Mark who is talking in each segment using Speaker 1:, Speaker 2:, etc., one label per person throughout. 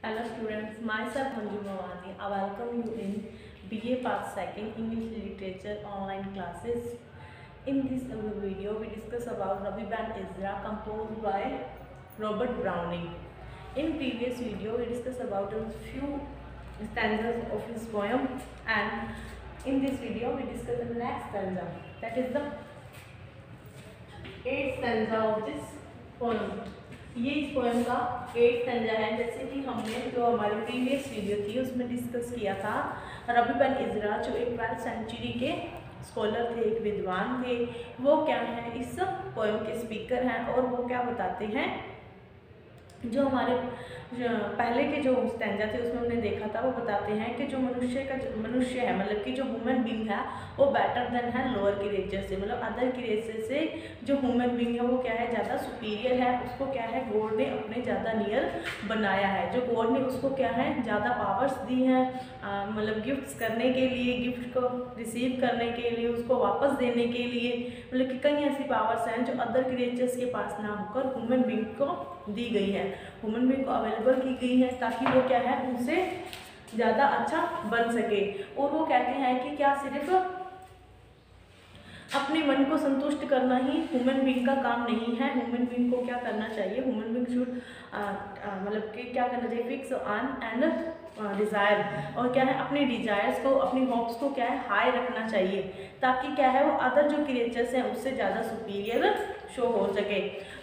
Speaker 1: Hello students, myself Manju Bhavani. I welcome you in BA Part 2nd English Literature online classes. In this video, we discuss about Rabi Ben Ezra composed by Robert Browning. In previous video, we discussed about a few stanzas of his poem, and in this video, we discuss the next stanza. That is the 8th stanza of this poem. ये इस poem का 8th stanza है। जैसे कि हमने जो हमारी previous video थी उसमें डिस्कस किया था, रबी बेन इज़रा जो एक 12th सेंचुरी के स्कॉलर थे, एक विद्वान थे, वो क्या है इस पोएम के स्पीकर हैं और वो क्या बताते हैं, जो हमारे पहले के जो स्टैंजा थे उसमें हमने देखा था, वो बताते हैं कि जो मनुष्य है मतलब कि जो ह्यूमन बीइंग है वो बेटर देन है लोअर क्रिएचर से, मतलब अदर क्रिएचर से जो ह्यूमन बीइंग है वो क्या है ज़्यादा सुपीरियर है, उसको क्या है गॉड ने अपने ज़्यादा नियर बनाया है, जो गॉड ने उसको क्या है ज़्यादा पावर्स दी हैं, मतलब गिफ्ट्स करने के लिए, गिफ्ट को रिसीव करने के लिए, उसको वापस देने के लिए, मतलब कि कई ऐसी पावर्स हैं जो अदर क्रिएचर्स के पास ना होकर ह्यूमन बीइंग को दी गई है, ह्यूमन बीइंग को अवेलेबल की गई है ताकि वो क्या है उनसे ज़्यादा अच्छा बन सके। और वो कहते हैं कि क्या सिर्फ अपने मन को संतुष्ट करना ही ह्यूमन बीइंग का काम नहीं है, ह्यूमन बीइंग को क्या करना चाहिए, ह्यूमन बीइंग शुड मतलब कि क्या करना चाहिए, फिक्स ऑन एंड डिज़ायर, और क्या है अपने डिज़ायर्स को, अपनी होप्स को क्या है हाई रखना चाहिए ताकि क्या है वो अदर जो क्रिएचर्स हैं उससे ज़्यादा सुपीरियर शो हो सके।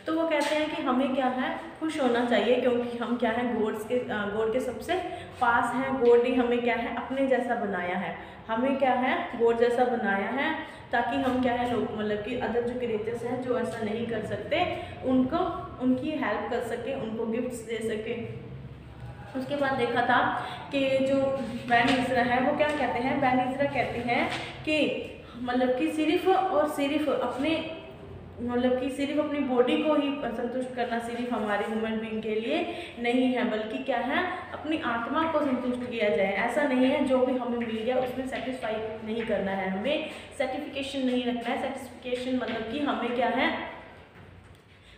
Speaker 1: तो वो कहते हैं कि हमें क्या है खुश होना चाहिए क्योंकि हम क्या है गॉड के सबसे पास हैं, गॉड ने हमें क्या है अपने जैसा बनाया है, हमें क्या है गॉड जैसा बनाया है ताकि हम क्या है लोग मतलब कि अदर जो क्रिएचर्स हैं जो ऐसा नहीं कर सकते उनको उनकी हेल्प कर सके, उनको गिफ्ट्स दे सके। उसके बाद देखा था कि जो बेन इज़रा है वो क्या कहते हैं, बेन इज़रा कहते हैं कि मतलब कि सिर्फ और सिर्फ अपने मतलब कि सिर्फ अपनी बॉडी को ही संतुष्ट करना सिर्फ हमारे ह्यूमन बीइंग के लिए नहीं है, बल्कि क्या है अपनी आत्मा को संतुष्ट किया जाए। ऐसा नहीं है जो भी हमें मिल गया उसमें सेटिस्फाई नहीं करना है, हमें सर्टिफिकेशन नहीं रखना है। सर्टिफिकेशन मतलब कि हमें क्या है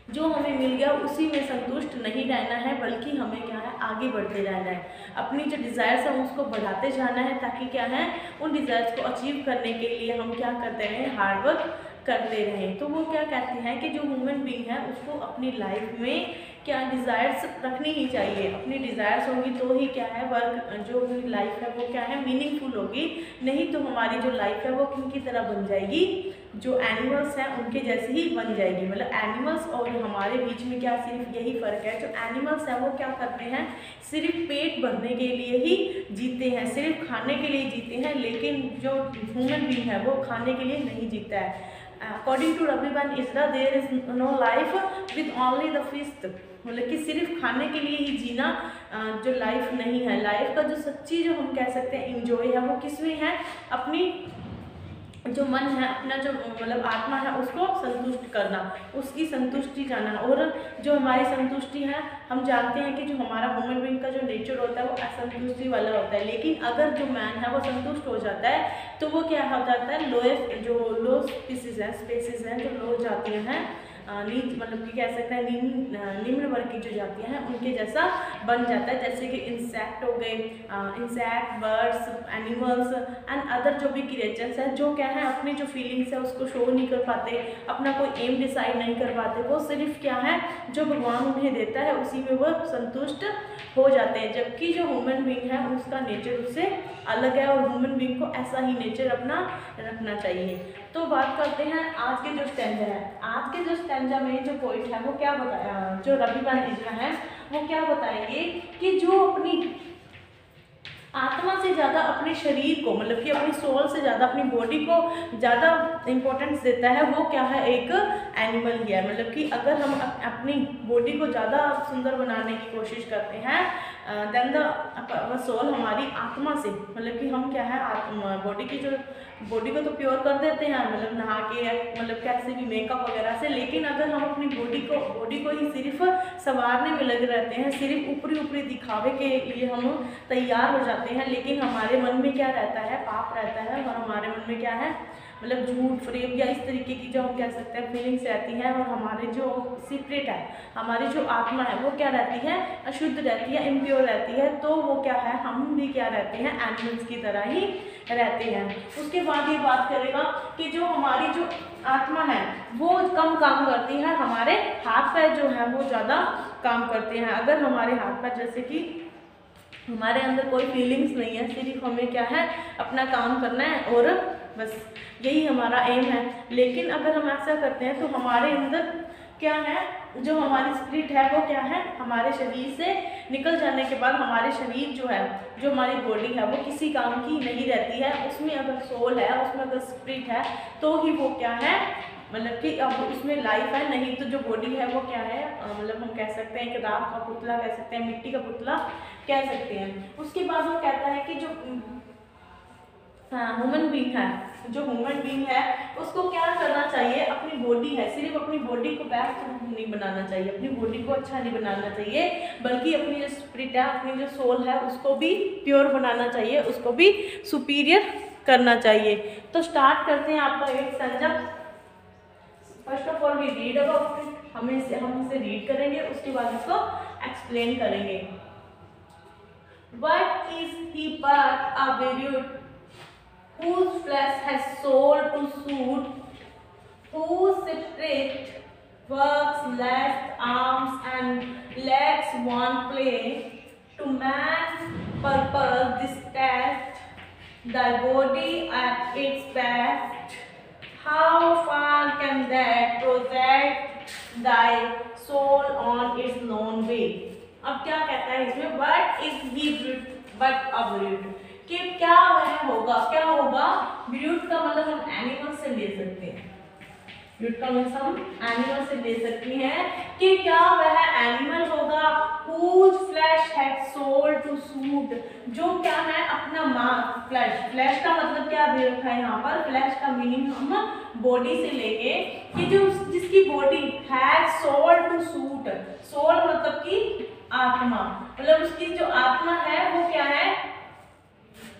Speaker 1: जो हमें मिल गया उसी में संतुष्ट नहीं रहना है, बल्कि हमें क्या है आगे बढ़ते रहना है, अपनी जो डिज़ायर्स हैं उसको बढ़ाते जाना है ताकि क्या है उन डिज़ायर्स को अचीव करने के लिए हम क्या करते रहें, हार्डवर्क करते रहें। तो वो क्या कहते हैं कि जो ह्यूमन बीइंग है उसको अपनी लाइफ में क्या डिज़ायर्स रखनी ही चाहिए, अपनी डिज़ायर्स होंगी तो ही क्या है वर्क जो लाइफ है वो क्या है मीनिंगफुल होगी, नहीं तो हमारी जो लाइफ है वो किनकी तरह बन जाएगी, जो एनिमल्स हैं उनके जैसे ही बन जाएगी। मतलब एनिमल्स और हमारे बीच में क्या सिर्फ यही फ़र्क है, जो एनिमल्स हैं वो क्या करते हैं सिर्फ पेट भरने के लिए ही जीते हैं, सिर्फ खाने के लिए जीते हैं, लेकिन जो ह्यूमन बीइंग है वो खाने के लिए नहीं जीता है। According to rabbi Ben Ezra there is no life with only the feast, मतलब कि सिर्फ खाने के लिए ही जीना जो लाइफ नहीं है। लाइफ का जो सच्ची जो हम कह सकते हैं इंजॉय है वो किस में है, अपनी जो मन है अपना जो मतलब आत्मा है उसको संतुष्ट करना, उसकी संतुष्टि जाना। और जो हमारी संतुष्टि है हम जानते हैं कि जो हमारा ह्यूमन बीइंग का जो नेचर होता है वो असंतुष्टि वाला होता है, लेकिन अगर जो मैन है वो संतुष्ट हो जाता है तो वो क्या हो जाता है लोएस्ट जो लो स्पीसीज हैं जो लो जातियाँ हैं मतलब कि कह सकते हैं निम्न वर्ग की जो जातियाँ हैं उनके जैसा बन जाता है, जैसे कि इंसेक्ट हो गए, insect, birds, animals and other जो भी क्रिएचर्स हैं जो क्या है अपनी जो फीलिंग्स है उसको शो नहीं कर पाते, अपना कोई एम डिसाइड नहीं कर पाते, वो सिर्फ क्या है जो भगवान उन्हें देता है उसी में वो संतुष्ट हो जाते हैं। जबकि जो ह्यूमन बीइंग है उसका नेचर उससे अलग है और ह्यूमन बीइंग को ऐसा ही नेचर अपना रखना चाहिए। तो बात करते हैं आज के जो स्टैंजा है, आज के जो स्टैंजा में जो पोइट है वो क्या बताया, जो रबी बेन इज़रा है वो क्या बताएंगे कि जो अपनी आत्मा से ज़्यादा अपने शरीर को मतलब कि अपनी सोल से ज़्यादा अपनी बॉडी को ज़्यादा इम्पोर्टेंस देता है वो क्या है एक एनिमल ही है। मतलब कि अगर हम अपनी बॉडी को ज़्यादा सुंदर बनाने की कोशिश करते हैं देन द सोल हमारी आत्मा से मतलब कि हम क्या है बॉडी को तो प्योर कर देते हैं मतलब नहा के मतलब कैसे भी मेकअप वगैरह से, लेकिन अगर हम अपनी बॉडी को ही सिर्फ संवारने में लगे रहते हैं, सिर्फ ऊपरी दिखावे के लिए हम तैयार हो जाते हैं, लेकिन हमारे मन में क्या रहता है पाप रहता है और हमारे मन में क्या है मतलब झूठ फरेब या इस तरीके की जो हम कह सकते हैं फीलिंग्स रहती हैं, और हमारे जो सीक्रेट है, हमारी जो आत्मा है वो क्या रहती है, अशुद्ध रहती है, इम्प्योर रहती है, तो वो क्या है, हम भी क्या रहते हैं, एनिमल्स की तरह ही रहते हैं। उसके बाद ये बात करेगा कि जो हमारी जो आत्मा है वो कम काम करती है, हमारे हाथ पैर जो है वो ज़्यादा काम करते हैं। अगर हमारे हाथ पैर जैसे कि हमारे अंदर कोई फीलिंग्स नहीं है, सिर्फ हमें क्या है, अपना काम करना है और बस यही हमारा एम है। लेकिन अगर हम ऐसा करते हैं तो हमारे अंदर क्या है, जो हमारी स्पिरिट है वो क्या है, हमारे शरीर से निकल जाने के बाद हमारे शरीर जो है, जो हमारी बॉडी है वो किसी काम की नहीं रहती है। उसमें अगर सोल है, उसमें अगर स्पिरिट है तो ही वो क्या है, मतलब कि अब उसमें लाइफ है, नहीं तो जो बॉडी है वो क्या है, मतलब हम कह सकते हैं एक राख का पुतला कह सकते हैं, मिट्टी का पुतला कह सकते हैं। उसके बाद वो कहता है कि जो ह्यूमन बीइंग है, जो ह्यूमन बीइंग है उसको क्या करना चाहिए, अपनी बॉडी है, सिर्फ अपनी बॉडी को बेस्ट नहीं बनाना चाहिए, अपनी बॉडी को अच्छा नहीं बनाना चाहिए, बल्कि अपनी जो स्पिरिट है, अपनी जो सोल है उसको भी प्योर बनाना चाहिए, उसको भी सुपीरियर करना चाहिए। तो स्टार्ट करते हैं आपका एक sentence. First of all we read about it, हम इसे रीड करेंगे, उसके बाद इसको एक्सप्लेन करेंगे। What is he but a brute whose flesh has soul to suit, whose spirit works left arms and legs one play, to man's purpose this test, thy body at its best, how far can that project thy soul on its lone way। अब क्या कहता है इसमें, but is he but a brute, कि क्या वह होगा, क्या होगा। ब्रूट का मतलब हम एनिमल से ले सकते हैं, ब्रूट का मतलब हम एनिमल से ले सकते हैं कि क्या वह एनिमल होगा, whose flesh had soul to suit, जो क्या है अपना मांस, फ्लैश का मतलब क्या दे रखा है यहाँ पर, फ्लैश का मीनिंग हम बॉडी से लेके कि जो जिसकी बॉडी है सोल टू सूट, सोल मतलब कि आत्मा, मतलब उसकी जो आत्मा है वो क्या है,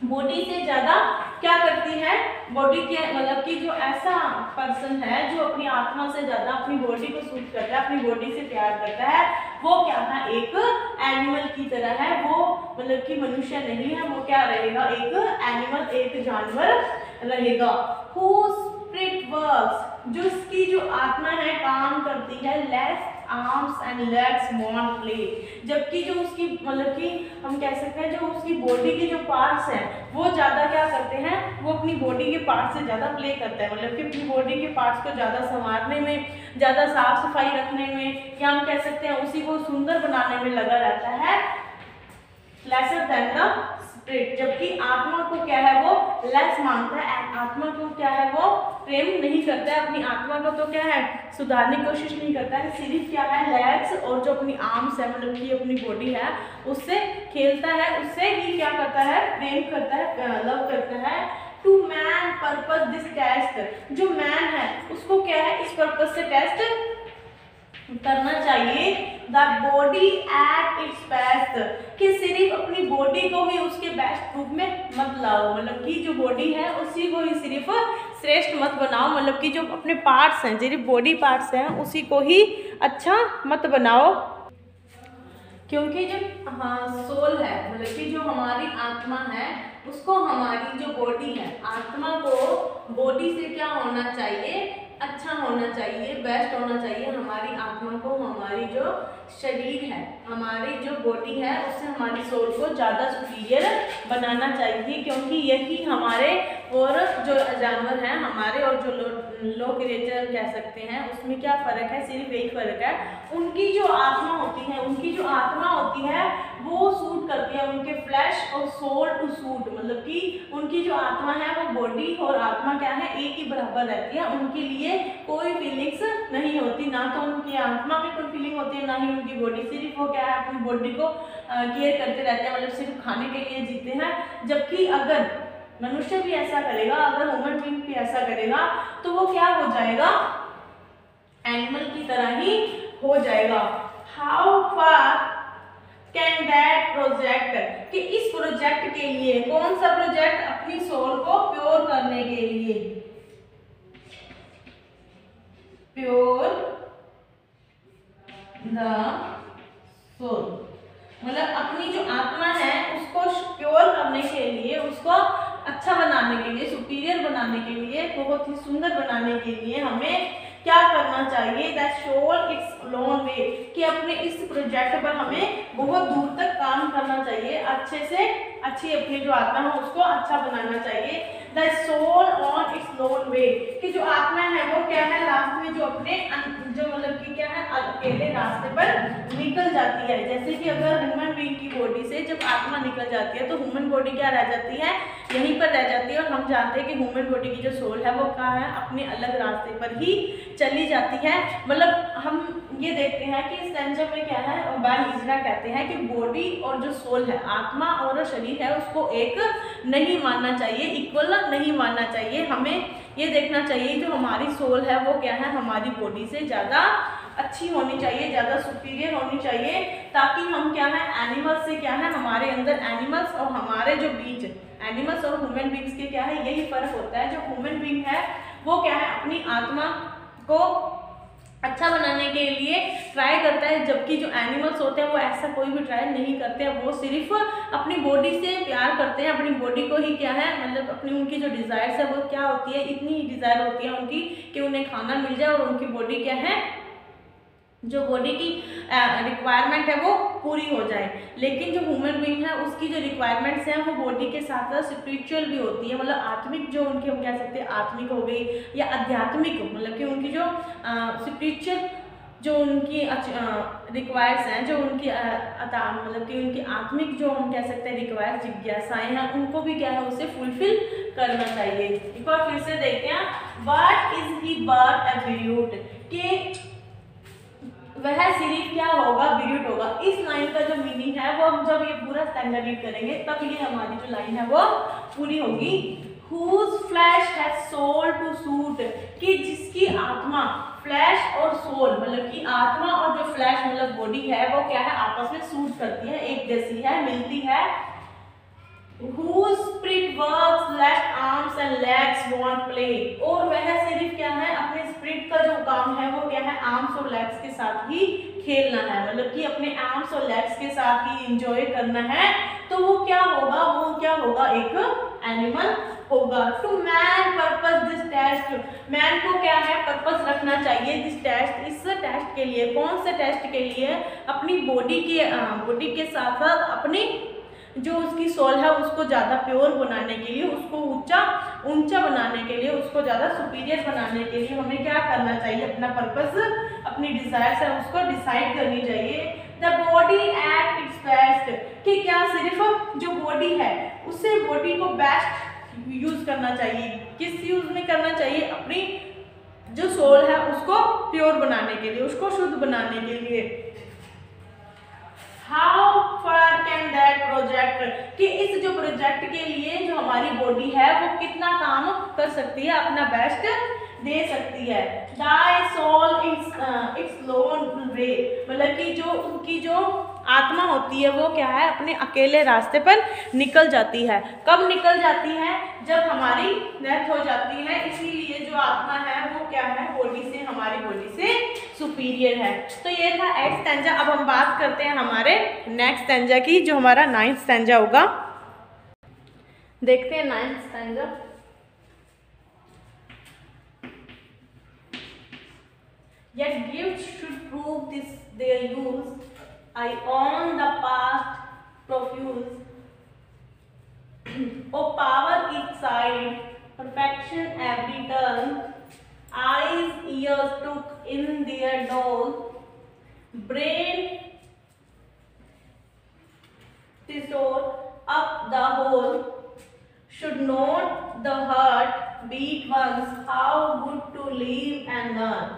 Speaker 1: बॉडी से ज्यादा क्या करती है, बॉडी के मतलब कि जो ऐसा पर्सन है जो अपनी आत्मा से ज्यादा अपनी बॉडी को सूट करता है, अपनी बॉडी से प्यार करता है, वो क्या है, एक एनिमल की तरह है, वो मतलब कि मनुष्य नहीं है, वो क्या रहेगा, एक एनिमल, एक जानवर रहेगा। Whose spirit works, जो उसकी जो आत्मा है काम करती है, less arms and legs want play, जबकि जो उसकी मतलब कि हम कह सकते हैं जो उसकी बॉडी के जो पार्ट्स हैं वो ज़्यादा क्या करते हैं, वो अपनी बॉडी के पार्ट्स से ज़्यादा प्ले करता है, मतलब कि अपनी बॉडी के पार्ट्स को ज़्यादा संवारने में, ज़्यादा साफ सफाई रखने में, या हम कह सकते हैं उसी को सुंदर बनाने में लगा रहता है, लेसर देन द स्पिरिट, जबकि आत्मा को क्या है वो लेस मानता है, आत्मा को क्या है वो प्रेम नहीं करता है, अपनी आत्मा को तो क्या है सुधारने की कोशिश नहीं करता है, सिर्फ क्या है लेग्स और जो अपनी आर्म्स है मतलब कि अपनी बॉडी है उससे खेलता है, उससे ही क्या करता है, प्रेम करता है, लव करता है। To man purpose this test, जो मैन है उसको क्या है इस पर्पस से टेस्ट करना चाहिए, the body at its best, कि सिर्फ अपनी बॉडी को ही उसके बेस्ट रूप में मत लाओ, मतलब कि जो बॉडी है उसी को ही सिर्फ श्रेष्ठ मत बनाओ, मतलब कि जो अपने पार्ट्स हैं, सिर्फ बॉडी पार्ट्स हैं उसी को ही अच्छा मत बनाओ, क्योंकि जो सोल है मतलब कि जो हमारी आत्मा है उसको हमारी जो बॉडी है, आत्मा को बॉडी से क्या होना चाहिए, अच्छा होना चाहिए, बेस्ट होना चाहिए, हमारी आत्मा को हमारी जो शरीर है, हमारी जो बॉडी है उससे हमारी सोल को ज़्यादा सुपीरियर बनाना चाहिए, क्योंकि यही हमारे और जो जानवर हैं हमारे और जो लो क्रिएचर कह सकते हैं उसमें क्या फ़र्क है, सिर्फ एक फ़र्क है, उनकी जो आत्मा होती है, उनकी जो आत्मा होती है वो सूट करती है, उनके फ्लैश और सोल टू सूट, मतलब कि उनकी जो आत्मा है वो बॉडी और आत्मा क्या है एक ही बराबर रहती है, उनके लिए कोई फीलिंग्स नहीं होती, ना तो उनकी आत्मा में कोई फीलिंग होती है ना ही उनकी बॉडी, सिर्फ वो क्या है अपनी बॉडी को केयर करते रहते हैं, मतलब सिर्फ खाने के लिए जीते हैं। जबकि अगर मनुष्य भी ऐसा करेगा, अगर ह्यूमन बीइंग भी ऐसा करेगा तो वो क्या हो जाएगा, एनिमल की तरह ही हो जाएगा। How far can that project, कि इस प्रोजेक्ट के लिए, कौन सा प्रोजेक्ट, अपनी सोल को प्योर करने के लिए, प्योर द सोल, मतलब अपनी जो आत्मा है उसको प्योर करने के लिए, उसको अच्छा बनाने के लिए, सुपीरियर बनाने के लिए, बहुत ही सुंदर बनाने के लिए हमें क्या करना चाहिए, that soul it's long way, कि अपने इस प्रोजेक्ट पर हमें बहुत दूर तक काम करना चाहिए, अच्छे से अच्छी अपनी जो आत्मा है उसको अच्छा बनाना चाहिए। The soul on its lone way, कि जो आत्मा है वो क्या है लास्ट में जो अपने जो मतलब कि क्या है अकेले रास्ते पर निकल जाती है। जैसे कि अगर ह्यूमन बीइंग की बॉडी से जब आत्मा निकल जाती है तो ह्यूमन बॉडी क्या रह जाती है, यहीं पर रह जाती है, और हम जानते हैं कि ह्यूमन बॉडी की जो सोल है वो क्या है अपने अलग रास्ते पर ही चली जाती है। मतलब हम ये देखते हैं कि इस स्टैंजा में क्या है, बैन इज़रा कहते हैं कि बॉडी और जो सोल है, आत्मा और शरीर है, उसको एक नहीं मानना चाहिए, इक्वल नहीं मानना चाहिए। हमें ये देखना चाहिए जो हमारी सोल है वो क्या है हमारी बॉडी से ज़्यादा अच्छी होनी चाहिए, ज़्यादा सुपीरियर होनी चाहिए, ताकि हम क्या है एनिमल्स से क्या है, हमारे अंदर एनिमल्स और हमारे जो बीच एनिमल्स और ह्यूमन बींग्स के क्या है यही फर्क होता है। जो ह्यूमन बींग है वो क्या है अपनी आत्मा को अच्छा बनाने के लिए ट्राई करता है, जबकि जो एनिमल्स होते हैं वो ऐसा कोई भी ट्राई नहीं करते हैं, वो सिर्फ अपनी बॉडी से प्यार करते हैं, अपनी बॉडी को ही क्या है मतलब अपनी उनकी जो डिज़ायर्स है वो क्या होती है, इतनी ही डिज़ायर होती है उनकी कि उन्हें खाना मिल जाए और उनकी बॉडी क्या है जो बॉडी की रिक्वायरमेंट है वो पूरी हो जाए। लेकिन जो ह्यूमन बीइंग है उसकी जो रिक्वायरमेंट्स हैं वो बॉडी के साथ साथ स्पिरिचुअल भी होती है, मतलब आत्मिक जो उनकी हम कह सकते हैं आत्मिक हो गई या आध्यात्मिक, मतलब कि उनकी जो स्पिरिचुअल जो उनकी रिक्वायर्स हैं, जो उनकी मतलब कि उनकी आत्मिक जो हम कह सकते हैं रिक्वायर्स जिज्ञासाएं हैं, उनको भी क्या है उसे फुलफिल करना चाहिए। एक बार फिर से देखते हैं, what is he but a brute, कि वह सिर्फ क्या होगा ब्यूट होगा। इस लाइन का जो मीनिंग है वो हम जब ये पूरा स्टैंजा रीड करेंगे तब ये हमारी जो लाइन है वो पूरी होगी। Whose flesh has soul to suit, कि जिसकी आत्मा फ्लैश और सोल मतलब कि आत्मा और जो फ्लैश मतलब बॉडी है वो क्या है आपस में सूट करती है, एक जैसी है, मिलती है। Whose spirit works let arms and legs won't play, और वह सिर्फ क्या है अपने स्पिरिट का जो काम है वो क्या है आर्म्स और लेग्स के साथ ही खेलना है, मतलब कि अपने आर्म्स और लेग्स के साथ ही एंजॉय करना है। तो वो क्या होगा, वो क्या होगा एक एनिमल होगा। To man purpose this test, man को क्या है पर्पस रखना चाहिए दिस टेस्ट, इस टेस्ट के लिए। कौन से टेस्ट के लिए, अपनी बॉडी के साथ साथ अपनी जो उसकी सोल है उसको ज़्यादा प्योर बनाने के लिए, उसको ऊंचा बनाने के लिए, उसको ज़्यादा सुपीरियर बनाने के लिए हमें क्या करना चाहिए, अपना पर्पस अपनी डिज़ायर्स है उसको डिसाइड करनी चाहिए। The body at its best, कि क्या सिर्फ जो बॉडी है उससे बॉडी को बेस्ट यूज करना चाहिए, किस यूज में करना चाहिए, अपनी जो सोल है उसको प्योर बनाने के लिए, उसको शुद्ध बनाने के लिए। How far can that project, कि इस जो प्रोजेक्ट के लिए जो हमारी बॉडी है वो कितना काम कर सकती है, अपना बेस्ट दे सकती है। Thy soul its lone way, मतलब कि जो उनकी जो आत्मा होती है वो क्या है अपने अकेले रास्ते पर निकल जाती है। कब निकल जाती है, जब हमारी डेथ हो जाती है। इसीलिए जो आत्मा है वो क्या है बॉडी से, हमारी बॉडी से सुपीरियर है। तो ये था 8th स्टैंजा। अब हम बात करते हैं हमारे नेक्स्ट स्टैंजा की, जो हमारा 9th स्टैंजा होगा। देखते हैं 9th stanza. Yet gifts should prove this their use. I own the past profuse. O power each side, perfection every turn. Eyes, ears took in their dole. Brain thistle up the whole. Should not the heart beat once? How good to live and learn.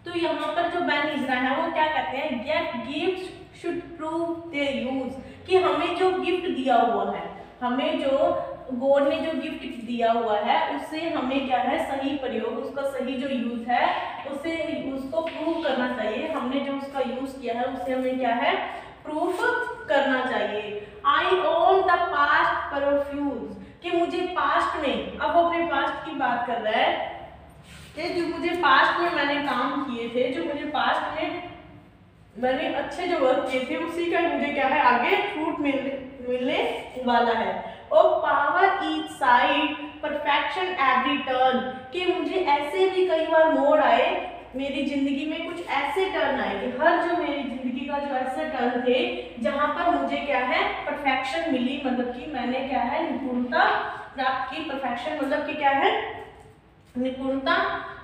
Speaker 1: तो यहाँ पर जो ban इज़रा है वो क्या कहते हैं, gate gift should prove their use, कि हमें जो गिफ्ट दिया हुआ है, हमें जो गॉड ने जो गिफ्ट दिया हुआ है उससे हमें क्या है सही प्रयोग, उसका सही जो यूज है उसको प्रूव करना चाहिए। हमने जो उसका यूज किया है उससे हमें क्या है प्रूफ करना चाहिए। आई ओन द पास्ट परफ्यूज, कि मुझे पास्ट में, अब वो अपने पास्ट की बात कर रहा है ये जो मुझे पास्ट में मैंने काम किए थे, जो मुझे पास्ट में मैंने अच्छे जो वर्क किए थे, उसी का मुझे क्या है आगे फ्रूट मिलने वाला है। और power each side, perfection every turn, कि मुझे ऐसे भी कई बार मोड़ आए मेरी जिंदगी में, कुछ ऐसे टर्न आए कि हर जो मेरी जिंदगी का जो ऐसे टर्न थे जहां पर मुझे क्या है परफेक्शन मिली, मतलब कि मैंने क्या है निपुणता प्राप्त की। परफेक्शन मतलब कि क्या है निपुणता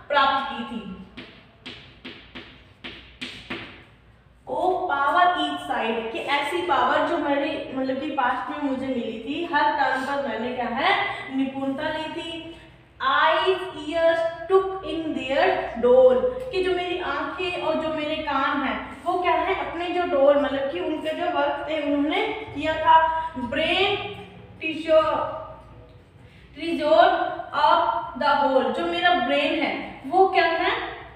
Speaker 1: प्राप्त की थी। ओ पावर ईच साइड, कि ऐसी पावर जो मेरी मतलब कि पास्ट में मुझे मिली थी, हर टर्न पर मैंने क्या है निपुणता ली थी। Eyes ears took in their डोल, कि जो मेरी आंखें और जो मेरे कान हैं वो क्या है अपने जो डोल मतलब कि उनके जो वर्क थे उन्होंने किया था। ब्रेन ट्रिजोर ऑफ द होल, जो मेरा ब्रेन है वो क्या है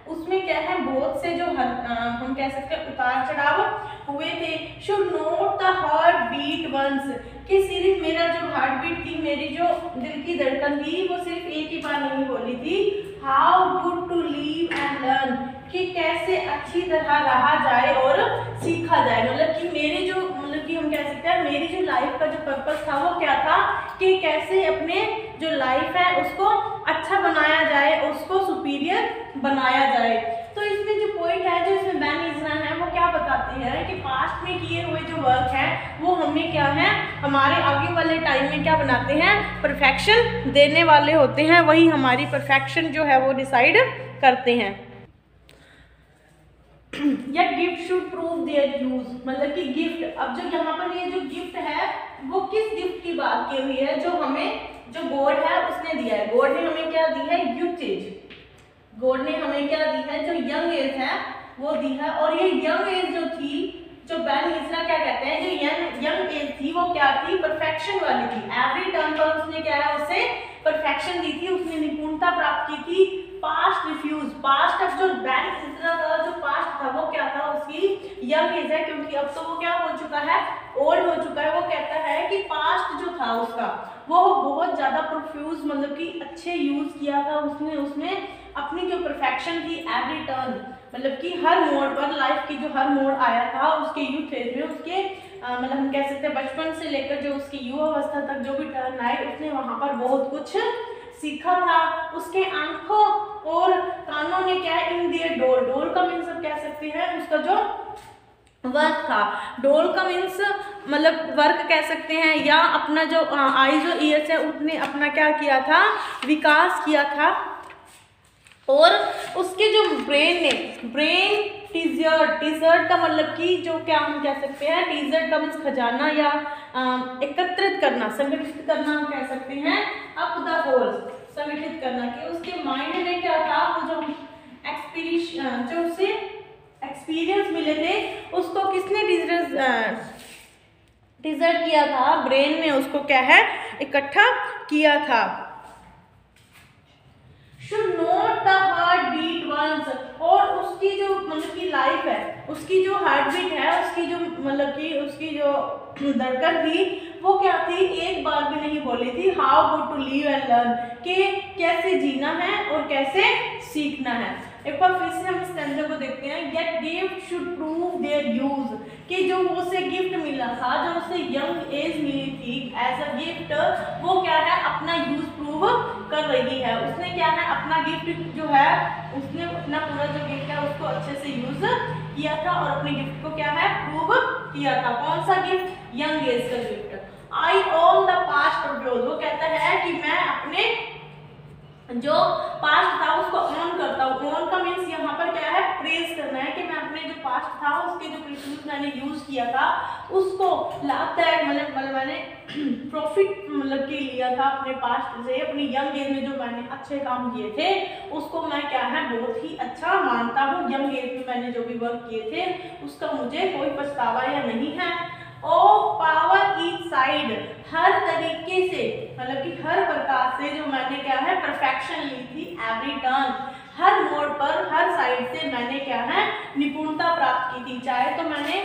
Speaker 1: उसमें क्या है बहुत से जो हम कह सकते हैं उतार चढ़ाव हुए थे। Should note the heart beat once, कि सिर्फ मेरा जो हार्ट बीट थी, मेरी जो दिल की धड़कन थी वो सिर्फ एक ही बार नहीं बोली थी। How good to live and learn, कि कैसे अच्छी तरह रहा जाए और सीखा जाए। मतलब कि मेरी जो मतलब कि हम कह सकते हैं मेरी जो लाइफ का जो पर्पस था वो क्या था कि कैसे अपने जो लाइफ है उसको अच्छा बनाया जाए, उसको सुपीरियर बनाया जाए। तो इसमें जो पॉइंट है जो इसमें बैन इजना है वो क्या बताते हैं कि पास्ट में किए हुए जो वर्क है वो हमें क्या है हमारे आगे वाले टाइम में क्या बनाते हैं परफेक्शन देने वाले होते हैं, वही हमारी परफेक्शन जो है वो डिसाइड करते हैं। या gift should prove their use, मतलब कि गिफ्ट, अब जो यहाँ पर ये जो गिफ्ट है वो किस गिफ्ट की बात की हुई है, जो हमें जो गॉड है उसने दिया है। गॉड ने हमें क्या दी है यूथ एज, गॉड ने हमें क्या दी है जो यंग एज है वो दी है। और ये यंग एज जो थी, जो बैन इजरा क्या कहते हैं, जो यंग एज थी वो क्या थी परफेक्शन वाली थी। एवरी टर्न पर उसने क्या है उसे परफेक्शन दी थी, उसने निपुणता प्राप्त की थी। पास्ट रिफ्यूज, पास्ट अब जो बैन इजरा का जो पास्ट था वो क्या था उसकी यंग एज है, क्योंकि अब तो वो क्या हो चुका है ओल्ड हो चुका है। वो कहता है कि पास्ट जो था उसका वो बहुत ज्यादा प्रोफ्यूज मतलब कि अच्छे यूज किया था उसने, उसमें अपनी जो परफेक्शन थी एवरी टर्न मतलब कि हर मोड़ पर लाइफ की जो हर मोड़ आया था उसके यूथ एज में, उसके मतलब हम कह सकते हैं बचपन से लेकर जो उसकी युवा अवस्था तक जो भी टर्न आए उसने वहां पर बहुत कुछ सीखा था। उसके आंखों और कानों ने क्या इन दिए डोल, डोल का मीन्स आप कह सकते हैं उसका जो वर्क था, डोल का मीन्स मतलब वर्क कह सकते हैं, या अपना जो आईज और ईयर्स है उसने अपना क्या किया था विकास किया था। और उसके जो ब्रेन ने ब्रेन टीजर्ड का मतलब कि जो क्या हम कह सकते हैं टीजर्ड का मीन्स खजाना या एकत्रित करना, संगठित करना हम कह सकते हैं। अप द होल संगठित करना, कि उसके माइंड में क्या था वो जो जो उसे एक्सपीरियंस मिले थे उसको किसने टीजर्ड किया था, ब्रेन में उसको क्या है इकट्ठा किया था। Should note the heart beat once, और उसकी जो मतलब की लाइफ है उसकी जो हार्ट बीट है उसकी जो मतलब कि उसकी जो धड़कन थी वो क्या थी एक बार भी नहीं बोली थी how good to live and learn, कि कैसे जीना है और कैसे सीखना है। एक बार फिर से हम इस स्टैंजा को देखते हैं। Yet gift should prove their use, कि जो उसे गिफ्ट मिला था, जो उसे यंग एज मिली थी एज अ गिफ्ट, वो क्या है अपना यूज प्रूव कर रही है। उसने क्या है अपना गिफ्ट जो है उसने अपना पूरा जो गिफ्ट है उसको अच्छे से यूज किया था और अपने गिफ्ट को क्या है प्रूव किया था। कौन सा गिफ्ट, यंग एज का gift. I own the past produce, वो कहता है कि मैं अपने जो पास्ट था उसको ऑन करता हूँ। ऑन का मीन्स यहाँ पर क्या है प्रेज करना है, कि मैं अपने जो पास्ट था उसके जो प्रिंसिपल्स मैंने यूज किया था उसको लाभदायक मतलब मैंने प्रॉफिट मतलब कि लिया था अपने पास्ट से, अपनी यंग एज में जो मैंने अच्छे काम किए थे उसको मैं क्या है बहुत ही अच्छा मानता हूँ। यंग एज में मैंने जो भी वर्क किए थे उसका मुझे कोई पछतावा या नहीं है। ओ पावर ईच साइड, हर तरीके से मतलब कि हर प्रकार से जो मैंने क्या है परफेक्शन ली थी। एवरी टर्न, हर मोड़ पर हर साइड से मैंने क्या है निपुणता प्राप्त की थी। चाहे तो मैंने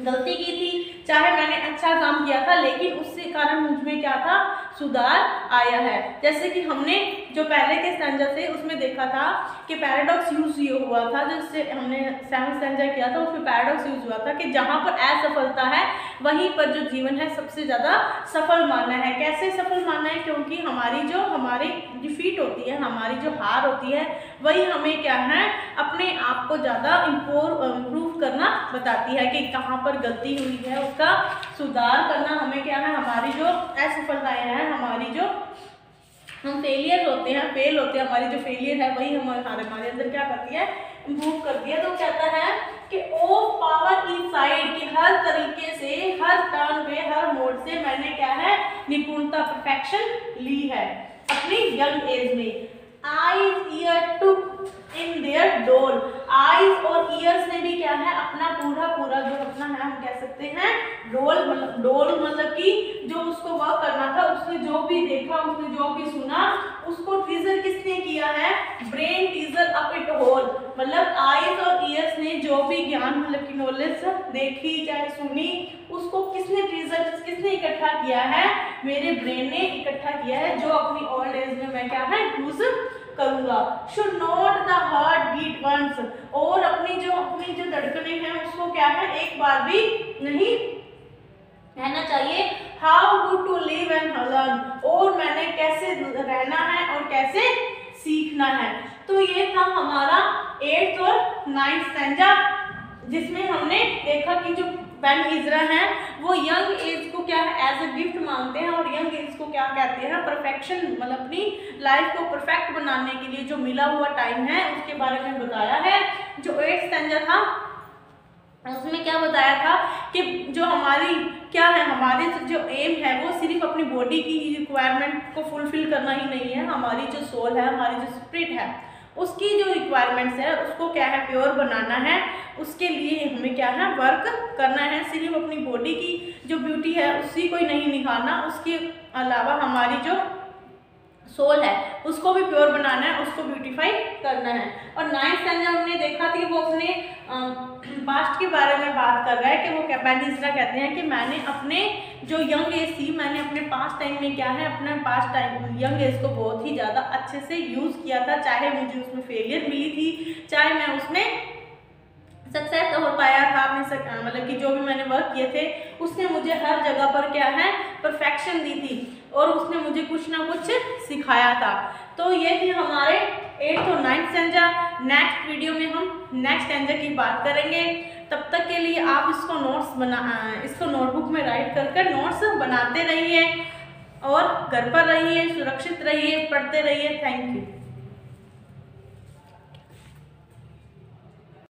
Speaker 1: गलती की थी, चाहे मैंने अच्छा काम किया था, लेकिन उससे कारण मुझ में क्या था, सुधार आया है। जैसे कि हमने जो पहले के स्टैंजा थे उसमें देखा था कि पैराडॉक्स यूज हुआ था, जिससे हमने 7th स्टैंजा किया था उसमें पैराडॉक्स यूज हुआ था कि जहाँ पर असफलता है वहीं पर जो जीवन है सबसे ज़्यादा सफल मानना है। कैसे सफल मानना है, क्योंकि हमारी डिफीट होती है, हमारी जो हार होती है वही हमें क्या है, अपने आप को ज़्यादा इम्प्रूव करना बताती है कि कहाँ पर गलती हुई है, उसका सुधार करना हमें क्या है, हमारी जो असफलताएं हैं, हमारी जो हम फेल होते हैं, हमारी जो फेलियर है वही हमारे अंदर क्या करती है, इम्प्रूव करती है। तो कहता है कि ओ पावर इनसाइड, कि हर तरीके से, हर टर्न पे, हर मोड से मैंने क्या है, निपुणता, परफेक्शन ली है अपनी यंग एज में। Eyes ear took in their डोल, आईज और ईयर्स ने भी क्या है, अपना पूरा जो अपना है, हम कह सकते हैं डोल मतलब कि जो उसको वर्क करना था, उसने जो भी देखा, उसने जो भी सुना, उसको टीजर किसने किया है, brain teaser up it whole, मतलब आईज और ईयर्स ने जो भी ज्ञान मतलब की नॉलेज देखी चाहे सुनी, उसको किसने इकट्ठा किया है, मेरे ब्रेन ने इकट्ठा किया है, जो अपनी ओल्ड एज में मैं क्या है, यूज करूंगा। Should not the heart beat once, और अपनी जो धड़कने हैं उसको क्या है, एक बार भी नहीं रहना चाहिए। How good to live and learn, और मैंने कैसे रहना है और कैसे सीखना है। तो ये था हमारा 8th और 9th स्टैंजा, जिसमें हमने देखा कि जो बेन इजरा हैं वो यंग एज को क्या है, एज ए गिफ्ट मानते हैं, और यंग एज को क्या कहते हैं, परफेक्शन, मतलब अपनी लाइफ को परफेक्ट बनाने के लिए जो मिला हुआ टाइम है उसके बारे में बताया है। जो 8th स्टैंजा था उसमें क्या बताया था कि जो हमारी क्या है, हमारे जो एम है वो सिर्फ अपनी बॉडी की रिक्वायरमेंट को फुलफिल करना ही नहीं है, हमारी जो सोल है, हमारी जो स्पिरिट है, उसकी जो रिक्वायरमेंट्स है उसको क्या है, प्योर बनाना है। उसके लिए हमें क्या है, वर्क करना है। सिर्फ अपनी बॉडी की जो ब्यूटी है उसी को ही नहीं निखारना, उसके अलावा हमारी जो सोल है उसको भी प्योर बनाना है, उसको ब्यूटीफाई करना है। और 9th स्टैंजा हमने देखा थी, वो अपने पास्ट के बारे में बात कर रहा है कि वो बेन इजरा कहते हैं कि मैंने अपने जो यंग एज थी, मैंने अपने पास्ट टाइम में क्या है, अपने पास्ट टाइम यंग एज को बहुत ही ज़्यादा अच्छे से यूज़ किया था, चाहे मुझे उसमें फेलियर मिली थी, चाहे मैं उसमें सक्सेस हो पाया था, अपने मतलब कि जो भी मैंने वर्क किए थे उसने मुझे हर जगह पर क्या है, परफेक्शन दी थी, और उसने मुझे कुछ ना कुछ सिखाया था। तो ये थी हमारे 8th और 9th स्टैंजा। नेक्स्ट वीडियो में हम नेक्स्ट स्टैंजा की बात करेंगे। तब तक के लिए आप इसको नोटबुक में राइट कर नोट्स बनाते रहिए, और घर पर रहिए, सुरक्षित रहिए, पढ़ते रहिए। Thank you.